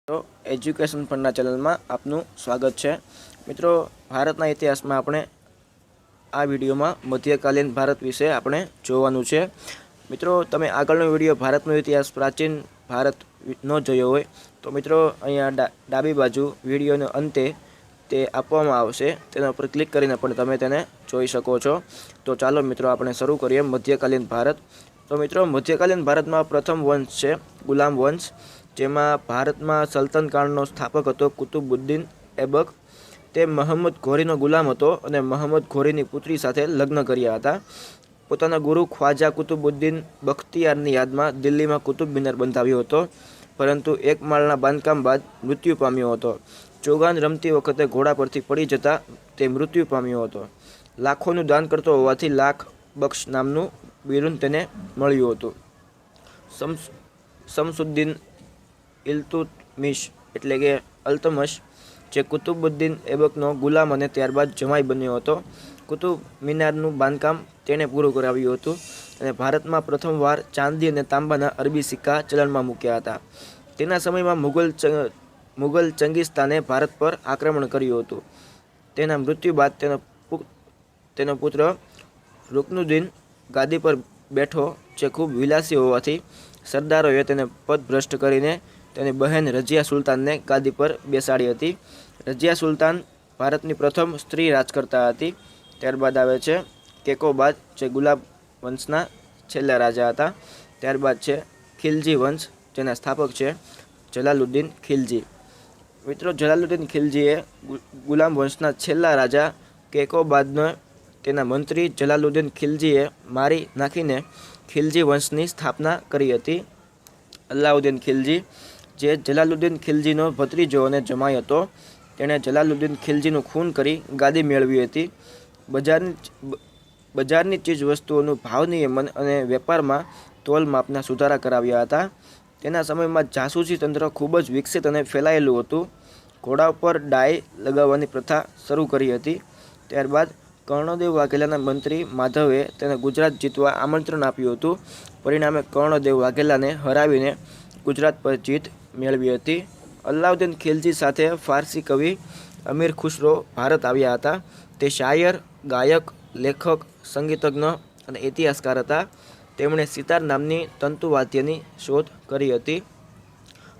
तो एज्युकेशन फंडना चैनल में आपनु स्वागत है। मित्रों, भारतना इतिहास में આપણે आ विडियो में मध्यकालीन भारत विषे આપણે જોવાનું છે। मित्रों, તમે આગળનો વિડિયો ભારતનો ઇતિહાસ પ્રાચીન ભારત ન જોયો હોય તો મિત્રો અહીંયા ડાબી બાજુ વિડિયોનો અંતે તે આપવામાં આવશે, તેના પર ક્લિક કરીને પણ તમે તેને જોઈ શકો છો। તો ચાલો મિત્રો આપણે શરૂ કરીએ મધ્યકાલીન ભારત। તો મિત્રો મધ્યકાલીન ભારતમાં પ્રથમ વંશ છે ગુલામ વંશ, જેમાં ભારતમાં સલ્તન કાળનો સ્થાપક હતો કુતુબુદ્દીન ऐबक। તે મહમ્મદ ઘોરીનો ગુલામ હતો અને મહમ્મદ ઘોરીની પુત્રી સાથે લગ્ન કર્યા હતા। પોતાના ગુરુ ખ્વાજા કુતુબુદ્દીન બખ્તિયારની યાદમાં દિલ્હીમાં કુતુબ મિનાર બંધાવ્યો હતો, પરંતુ એક માળના બાંધકામ બાદ મૃત્યુ પામ્યો હતો। ચોગાન રમતી વખતે ઘોડા પરથી પડી જતા તે મૃત્યુ પામ્યો હતો। લાખોનું દાન કરતો હોવાથી લાખ બક્ષ નામનું બિરુદ તેને મળ્યું હતું। શમસુદ્દીન ઇલ્તુત્મિશ એટલે કે અલ્તમશ, જે કુતુબુદ્દીન ऐबकનો ગુલામ અને ત્યારબાદ જમાઈ બન્યો હતો, કુતુબ મિનારનું બાંધકામ તેણે પૂરું કરાવ્યું હતું અને ભારતમાં પ્રથમવાર ચાંદી અને તાંબાના અરબી સિક્કા ચલણમાં મૂક્યા હતા। તેના સમયમાં મુગલ ચંગીસ્તાને ભારત પર આક્રમણ કર્યું હતું। તેના મૃત્યુ બાદ તેનો પુત્ર રુકનુદ્દીન ગાદી પર બેઠો, જે ખૂબ વિલાસી હોવાથી સરદારોએ તેને પદભ્રષ્ટ કરીને તેની બહેન રજિયા સુલતાનને ગાદી પર બેસાડી હતી। રજિયા સુલતાન ભારતની પ્રથમ સ્ત્રી રાજકર્તા હતી। ત્યારબાદ આવે છે કેકોબાદ, જે ગુલાબ વંશના છેલ્લા રાજા હતા। ત્યારબાદ છે ખિલજી વંશ, જેના સ્થાપક છે જલાલુદ્દીન ખિલજી। મિત્રો, જલાલુદ્દીન ખિલજીએ ગુલામ વંશના છેલ્લા રાજા કેકોબાદને તેના મંત્રી જલાલુદ્દીન ખિલજીએ મારી નાખીને ખિલજી વંશની સ્થાપના કરી હતી। અલાઉદ્દીન ખિલજી, જે જલાલુદ્દીન ખિલજીનો ભત્રીજો અને જમાઈ હતો, તેણે જલાલુદ્દીન ખિલજીનું ખૂન કરી ગાદી મેળવી હતી। બજારની ચીજ વસ્તુઓનું ભાવ નિયમન અને વેપારમાં તોલ માપના સુધારા કરાવ્યા હતા। તેના સમયમાં જાસૂસી તંત્ર ખૂબ જ વિકસિત અને ફેલાયેલું હતું। ઘોડા ઉપર ડાય લગાવવાની પ્રથા શરૂ કરી હતી। ત્યારબાદ કર્ણદેવ વાઘેલાના મંત્રી માધવે તેને ગુજરાત જીતવા આમંત્રણ આપ્યું હતું। પરિણામે કર્ણદેવ વાઘેલાને હરાવીને ગુજરાત પર જીત મેળવી હતી। અલાઉદ્દીન ખિલજી સાથે ફારસી કવિ અમીર ખુશરો ભારત આવ્યા હતા। તે શાયર, ગાયક, લેખક, સંગીતજ્ઞ અને ઇતિહાસકાર હતા। તેમણે સિતાર નામની તંતુવાદ્યની શોધ કરી હતી।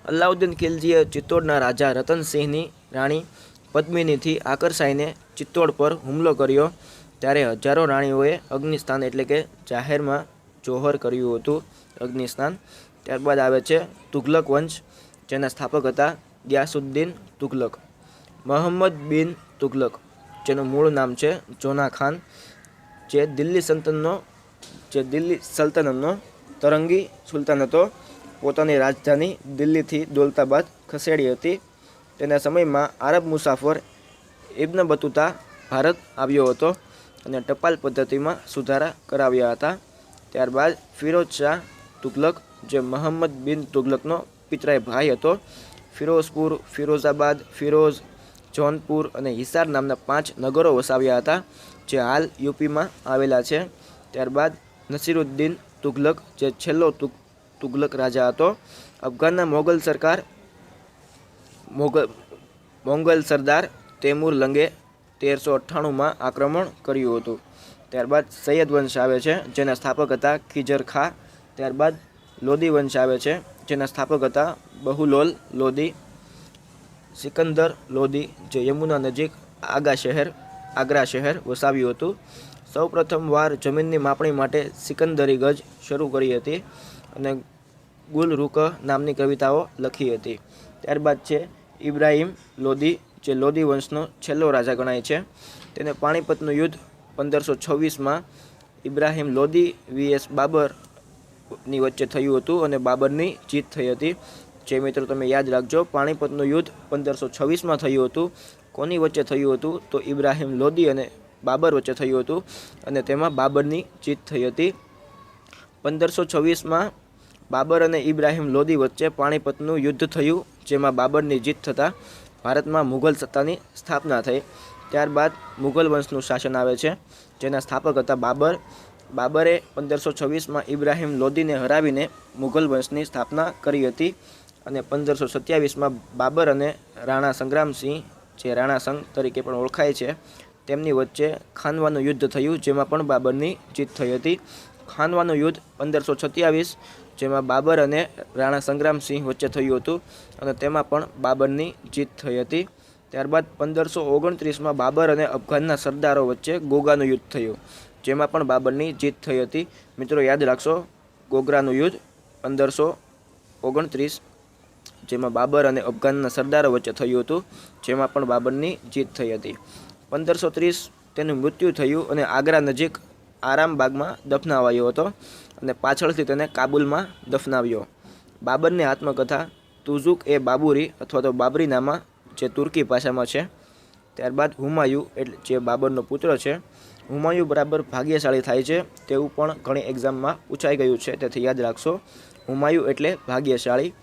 અલાઉદ્દીન ખિલજીએ ચિત્તોડના રાજા રતનસિંહની રાણી પદ્મિનીથી આકર્ષાઈને ચિત્તોડ પર હુમલો કર્યો, ત્યારે હજારો રાણીઓએ અગ્નિસ્નાન એટલે કે જાહેરમાં જોહર કર્યું હતું, અગ્નિસ્નાન। ત્યારબાદ આવે છે તુઘલક વંશ, જેના સ્થાપક હતા ગ્યાસુદ્દીન તુઘલક। મોહમ્મદ બિન તુઘલક, જેનું મૂળ નામ છે જોના ખાન, જે દિલ્હી સલ્તનતનો તરંગી સુલતાન હતો, પોતાની રાજધાની દિલ્હીથી દૌલતાબાદ ખસેડી હતી। તેના સમયમાં આરબ મુસાફર ઇબ્ન બતુતા ભારત આવ્યો હતો અને ટપાલ પદ્ધતિમાં સુધારા કરાવ્યા હતા। ત્યારબાદ ફિરોઝ શાહ તુઘલક, જે મોહમ્મદ બિન તુઘલકનો પિતરાઈ ભાઈ હતો, ફિરોઝપુર, ફિરોઝાબાદ, ફિરોઝ, જૌનપુર અને હિસાર નામના 5 નગરો વસાવ્યા હતા, જે હાલ યુપીમાં આવેલા છે। ત્યારબાદ નસીરુદ્દીન તુઘલક, જે છેલ્લો તુઘલક રાજા હતો। અફઘાનના મોગલ સરદાર તૈમૂર લંગે 1398માં આક્રમણ કર્યું હતું। ત્યારબાદ સૈયદ વંશ આવે છે, જેના સ્થાપક હતા ખિજર ખા। ત્યારબાદ લોદી વંશ આવે છે, જેના સ્થાપક હતા બહુલોલ લોદી। સિકંદર લોદી, જે યમુના નજીક આગ્રા શહેર વસાવ્યું હતું। સૌ પ્રથમવાર જમીનની માપણી માટે સિકંદરી ગજ શરૂ કરી હતી અને ગુલ રૂક નામની કવિતાઓ લખી હતી। ત્યારબાદ છે ઇબ્રાહિમ લોદી, જે લોદી વંશનો છેલ્લો રાજા ગણાય છે। તેને પાણીપતનું યુદ્ધ 1526માં ઇબ્રાહિમ લોદી vs બાબરની વચ્ચે થયું હતું અને બાબરની જીત થઈ હતી। જે મિત્રો તમે યાદ રાખજો, પાણીપતનું યુદ્ધ 1526માં થયું હતું। કોની વચ્ચે થયું હતું? તો ઇબ્રાહિમ લોદી અને બાબર વચ્ચે થયું હતું અને તેમાં બાબરની જીત થઈ હતી। 1526માં બાબર અને ઇબ્રાહિમ લોદી વચ્ચે પાણીપતનું યુદ્ધ થયું, જેમાં બાબરની જીત થતાં ભારતમાં મુઘલ સત્તાની સ્થાપના થઈ। ત્યારબાદ મુઘલ વંશનું શાસન આવે છે, જેના સ્થાપક હતા બાબર। બાબરે 1526માં ઇબ્રાહિમ લોદીને હરાવીને મુઘલ વંશની સ્થાપના કરી હતી અને 1527માં બાબર અને રાણા સંગ્રામસિંહ, જે રાણા સંઘ તરીકે પણ ઓળખાય છે, તેમની વચ્ચે ખાનવાનું યુદ્ધ થયું, જેમાં પણ બાબરની જીત થઈ હતી. ખાનવાનું યુદ્ધ 1527, જેમાં બાબર અને રાણા સંગ્રામસિંહ વચ્ચે થયું હતું અને તેમાં પણ બાબરની જીત થઈ હતી. ત્યારબાદ 1529માં બાબર અને અફઘાનના સરદારો વચ્ચે ગોગાનું યુદ્ધ થયું, જેમાં પણ બાબરની જીત થઈ હતી. મિત્રો યાદ રાખશો, ગોગરાનું યુદ્ધ 1529, જેમાં બાબર અને અફઘાનના સરદારો વચ્ચે થયું હતું, જેમાં પણ બાબરની જીત થઈ હતી. 1530 તેનું મૃત્યુ થયું અને આગ્રા નજીક આરામબાગમાં દફનાવાયો હતો અને પાછળથી તેને કાબુલમાં દફનાવ્યો. બાબરની આત્મકથા તુઝુક એ બાબુરી અથવા તો બાબરીનામા, જે તુર્કી ભાષામાં છે. ત્યારબાદ હુમાયુ, એટલે જે બાબરનો પુત્ર છે. હુમાયુ બરાબર ભાગ્યશાળી થાય છે, તેવું પણ ઘણી એક્ઝામમાં પૂછાઈ ગયું છે, તેથી યાદ રાખશો. હુમાયુ એટલે ભાગ્યશાળી.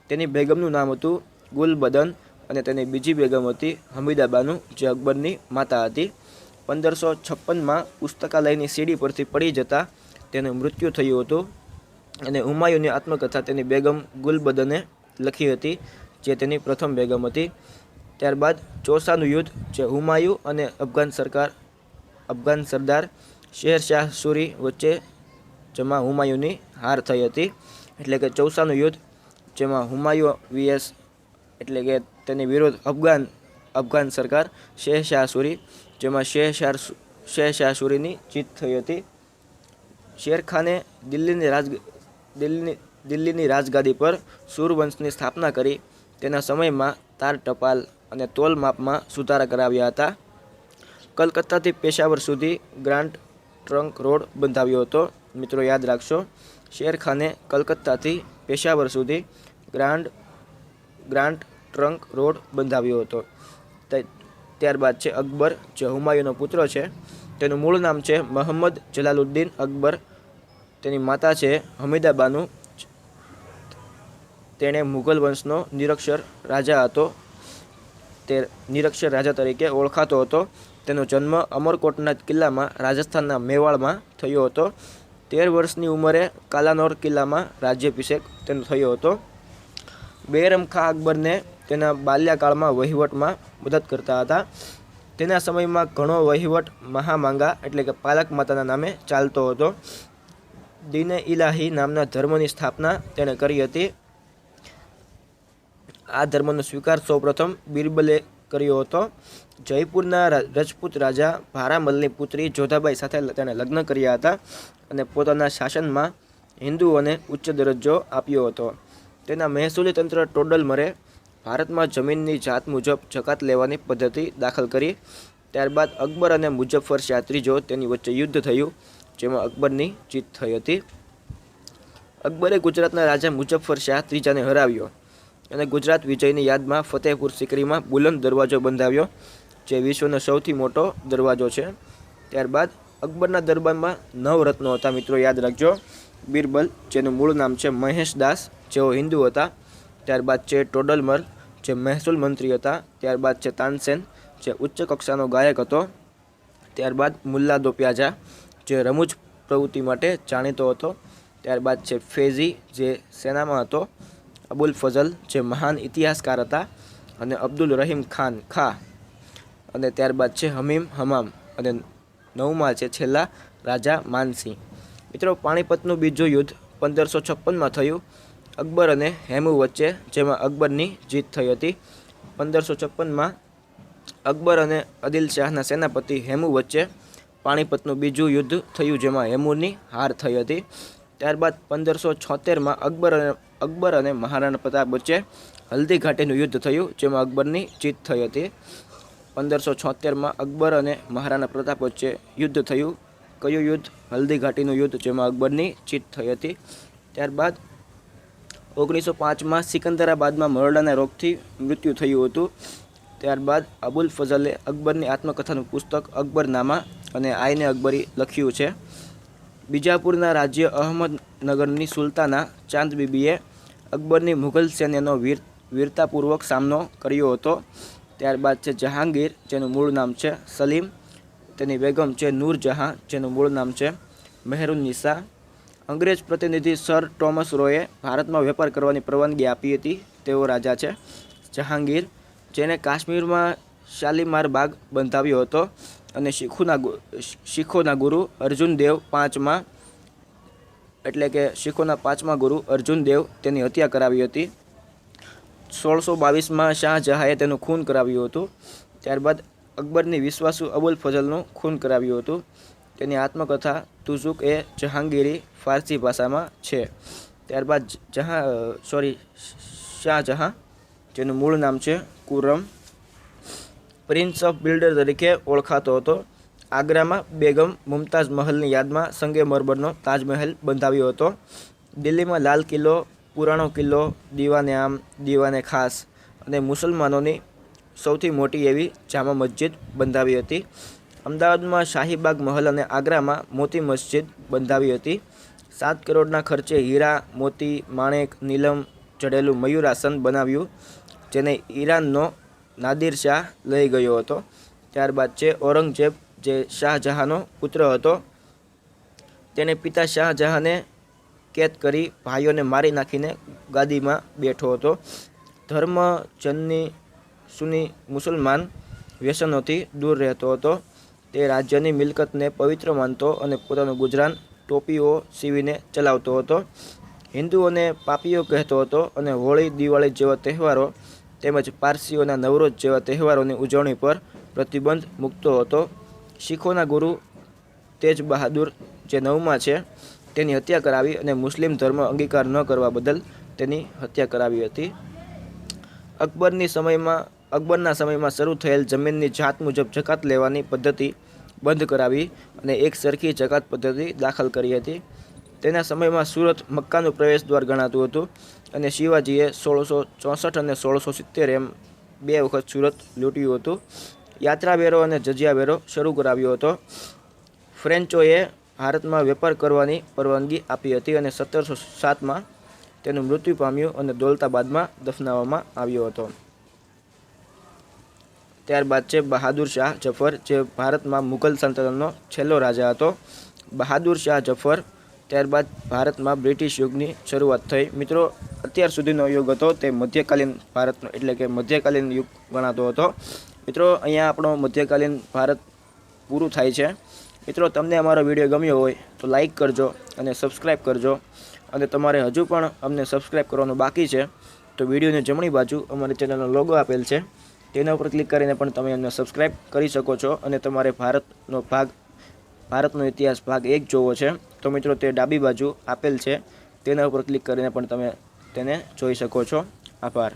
તેની બેગમનું નામ હતું ગુલબદન અને તેની બીજી બેગમ હતી હમીદાબાનુ, જે અકબરની માતા હતી. 1556માં પુસ્તકાલયની સીડી પરથી પડી જતાં તેનું મૃત્યુ થયું હતું અને હુમાયુની આત્મકથા તેની બેગમ ગુલબદને લખી હતી, જે તેની પ્રથમ બેગમ હતી. ત્યારબાદ ચોસાનું યુદ્ધ, જે હુમાયુ અને અફઘાન સરદાર શેરશાહ સુરી વચ્ચે, જેમાં હુમાયુની હાર થઈ હતી. એટલે કે ચોસાનું યુદ્ધ, જેમાં હુમાયુ વીએસ, એટલે કે તેની વિરુદ્ધ અફઘાન સરકાર શેરશાહ સુરી, જેમાં શેરશાહ સુરીની જીત થઈ હતી. શેરખાને દિલ્હીની રાજગાદી પર સૂરવંશની સ્થાપના કરી. તેના સમયમાં તાર ટપાલ અને તોલ માપમાં સુધારા કરાવ્યા હતા. કલકત્તાથી પેશાવર સુધી ગ્રાન્ડ ટ્રંક રોડ બંધાવ્યો હતો. મિત્રો યાદ રાખશો, શેરખાને કલકત્તાથી પેશાવર સુધી ગ્રાન્ડ ટ્રંક રોડ બંધાવ્યો હતો. ત્યારબાદ છે અકબર, જે હુમાયુનો પુત્ર છે. તેનું મૂળ નામ છે મોહમ્મદ જલાલુદ્દીન અકબર. તેની માતા છે હમીદાબાનુ. તેણે મુઘલ વંશનો નિરક્ષર રાજા હતો. તે નિરક્ષર રાજા તરીકે ઓળખાતો હતો. તેનો જન્મ અમરકોટના કિલ્લામાં રાજસ્થાનના મેવાડમાં થયો હતો. 13 વર્ષની ઉંમરે કાલાનોર કિલ્લામાં રાજ્યાભિષેક તેનો થયો હતો. બેરમ ખાં અકબરને તેના બાલ્યકાળમાં વહીવટમાં મદદ કરતા હતા. તેના સમયમાં ઘણો વહીવટ મહામાંગા, એટલે કે પાલક માતાના નામે ચાલતો હતો. દીને ઇલાહી નામના ધર્મની સ્થાપના તેણે કરી હતી. આ ધર્મનો સ્વીકાર સૌપ્રથમ બિરબલે કર્યો હતો. જયપુરના રજપૂત રાજા ભારામલની પુત્રી જોધાબાઈ સાથે તેણે લગ્ન કર્યા હતા અને પોતાના શાસનમાં હિન્દુઓને ઉચ્ચ દરજ્જો આપ્યો હતો. તેના મહેસૂલી તંત્ર ટોડલમરે ભારતમાં જમીનની જાત મુજબ જકાત લેવાની પદ્ધતિ દાખલ કરી. ત્યારબાદ અકબર અને મુઝફ્ફર શાહ ત્રીજો તેની વચ્ચે યુદ્ધ થયું, જેમાં અકબરની જીત થઈ હતી. અકબરે ગુજરાતના રાજા મુઝફ્ફર શાહ ત્રીજાને હરાવ્યો અને ગુજરાત વિજયની યાદમાં ફતેહપુર સિકરીમાં બુલંદ દરવાજો બંધાવ્યો, જે વિશ્વનો સૌથી મોટો દરવાજો છે. ત્યારબાદ અકબરના દરબારમાં 9 રત્નો હતા. મિત્રો યાદ રાખજો. બિરબલ, જેનું મૂળ નામ છે મહેશદાસ, જેઓ હિન્દુ હતા. ત્યારબાદ છે ટોડલમલ, જે મહેસૂલ મંત્રી હતા. ત્યારબાદ છે તાનસેન, જે ઉચ્ચ કક્ષાનો ગાયક હતો. ત્યારબાદ મુલ્લા દો પ્યાજા, જે રમૂજ પ્રવૃત્તિ માટે જાણીતો હતો. ત્યારબાદ છે ફેઝી, જે સેનામાં હતો. અબુલ ફઝલ, જે મહાન ઇતિહાસકાર હતા. અને અબ્દુલ રહીમ ખાન ખા. અને ત્યારબાદ છે હમીમ હમામ. અને 9માં છે છેલ્લા રાજા માનસિંહ. મિત્રો પાણીપતનું બીજું યુદ્ધ 1556માં થયું અકબર અને હેમુ વચ્ચે, જેમાં અકબરની જીત થઈ હતી. 1556માં અકબર અને અદિલ શાહના સેનાપતિ હેમુ વચ્ચે પાણીપતનું બીજું યુદ્ધ થયું, જેમાં હેમુની હાર થઈ હતી. ત્યારબાદ 1576માં અકબર અને મહારાણા પ્રતાપ વચ્ચે હલ્દી ઘાટીનું યુદ્ધ થયું, જેમાં અકબરની જીત થઈ હતી. 1576માં અકબર અને મહારાણા પ્રતાપ વચ્ચે યુદ્ધ થયું. કયું યુદ્ધ? હલ્દી ઘાટીનું યુદ્ધ, જેમાં અકબરની જીત થઈ હતી. ત્યારબાદ 1905માં સિકંદરાબાદમાં મરડાના રોગથી મૃત્યુ થયું હતું. ત્યારબાદ અબુલ ફઝલે અકબરની આત્મકથાનું પુસ્તક અકબરનામા અને આઈને અકબરી લખ્યું છે. બીજાપુરના રાજ્ય અહમદનગરની સુલતાના ચાંદ બીબીએ અકબરની મુઘલ સૈન્યનો વીરતાપૂર્વક સામનો કર્યો હતો. ત્યારબાદ છે જહાંગીર, જેનું મૂળ નામ છે સલીમ. તેની બેગમ છે નૂરજહાં, જેનું મૂળ નામ છે મહેરુન્નિસા. અંગ્રેજ પ્રતિનિધિ સર ટોમસ રોએ ભારતમાં વેપાર કરવાની પરવાનગી આપી હતી તેવો રાજા છે. જહાંગીર, જેને કાશ્મીરમાં શાલીમાર બાગ બંધાવ્યો હતો અને શીખોના ગુરુ અર્જુન દેવ પાંચમા એટલે કે શીખોના પાંચમા ગુરુ અર્જુન દેવ તેની હત્યા કરાવી હતી. 1622માં શાહજહાંએ તેનું ખૂન કરાવ્યું હતું. ત્યારબાદ અકબરની વિશ્વાસુ અબુલ ફઝલનું ખૂન કરાવ્યું હતું. તેની આત્મકથા તુઝુક એ જહાંગીરી ફારસી ભાષામાં છે. ત્યારબાદ શાહજહાં, જેનું મૂળ નામ છે કુરમ, પ્રિન્સ ઓફ બિલ્ડર તરીકે ઓળખાતો હતો. આગ્રામાં બેગમ મુમતાઝ મહલની યાદમાં સંગેમરમરનો તાજમહેલ બંધાવ્યો હતો. દિલ્હીમાં લાલ કિલ્લો, પુરાણો કિલ્લો, દીવાને આમ, દીવાને ખાસ અને મુસલમાનોની સૌથી મોટી એવી જામા મસ્જિદ બંધાવી હતી. અમદાવાદમાં શાહીબાગ મહલ અને આગ્રામાં મોતી મસ્જિદ બંધાવી હતી. 7 કરોડના ખર્ચે હીરા, મોતી, માણેક, નીલમ જડેલું મયુરાસન બનાવ્યું, જેને ઈરાનનો નાદિર શાહ લઈ ગયો હતો. ત્યારબાદ છે ઔરંગઝેબ, જે શાહજહાંનો પુત્ર હતો. તેને પિતા શાહજહાંને કેદ કરી ભાઈઓને મારી નાખીને ગાદીમાં બેઠો હતો. ધર્મ સુન્ની મુસલમાન વ્યસનોથી દૂર રહેતો હતો. તે રાજ્યની મિલકતને પવિત્ર માનતો અને પોતાનું ગુજરાન ટોપીઓ સીવીને ચલાવતો હતો. હિન્દુઓને પાપીઓ કહેતો હતો અને હોળી, દિવાળી જેવા તહેવારો તેમજ પારસીઓના નવરોઝ જેવા તહેવારોની ઉજવણી પર પ્રતિબંધ મૂકતો હતો. શીખોના ગુરુ તેજ બહાદુર, જે 9મા છે, તેની હત્યા કરાવી અને મુસ્લિમ ધર્મ અંગીકાર ન કરવા બદલ તેની હત્યા કરાવી હતી. અકબરના સમયમાં શરૂ થયેલ જમીનની જાત મુજબ જકાત લેવાની પદ્ધતિ બંધ કરાવી અને એક સરખી જકાત પદ્ધતિ દાખલ કરી હતી. તેના સમયમાં સુરત મક્કાનું પ્રવેશ દ્વાર ગણાતું હતું અને શિવાજીએ 1664 અને 1670 એમ 2 વખત સુરત લૂંટ્યું હતું. યાત્રાવેરો અને જજિયાવેરો શરૂ કરાવ્યો હતો. ફ્રેન્ચોએ ભારતમાં વેપાર કરવાની પરવાનગી આપી હતી અને 1707માં તેનું મૃત્યુ પામ્યું અને દૌલતાબાદમાં દફનાવવામાં આવ્યો હતો. ત્યારબાદ છે બહાદુર શાહ જફર, જે ભારતમાં મુઘલ સલ્તનતનો છેલ્લો રાજા હતો. બહાદુર શાહ જફર ત્યારબાદ ભારતમાં બ્રિટિશ યુગની શરૂઆત થઈ. મિત્રો, અત્યાર સુધીનો યુગ હતો તે મધ્યકાલીન ભારતનો એટલે કે મધ્યકાલીન યુગ ગણાતો હતો. મિત્રો, અહીંયા આપણો મધ્યકાલીન ભારત પૂરું થાય છે. મિત્રો, તમને અમારો વિડીયો ગમ્યો હોય તો લાઈક કરજો અને સબસ્ક્રાઈબ કરજો, અને તમારે હજુ પણ અમને સબસ્ક્રાઈબ કરવાનું બાકી છે તો વિડીયોની જમણી બાજુ અમારી ચેનલનો લોગો આપેલ છે, તેના ઉપર ક્લિક કરીને પણ તમે અમને સબસ્ક્રાઈબ કરી શકો છો. અને તમારે ભારતનો ઇતિહાસ ભાગ 1 જોવો છે તો મિત્રો તે ડાબી બાજુ આપેલ છે, તેના ઉપર ક્લિક કરીને પણ તમે તેને જોઈ શકો છો. આભાર.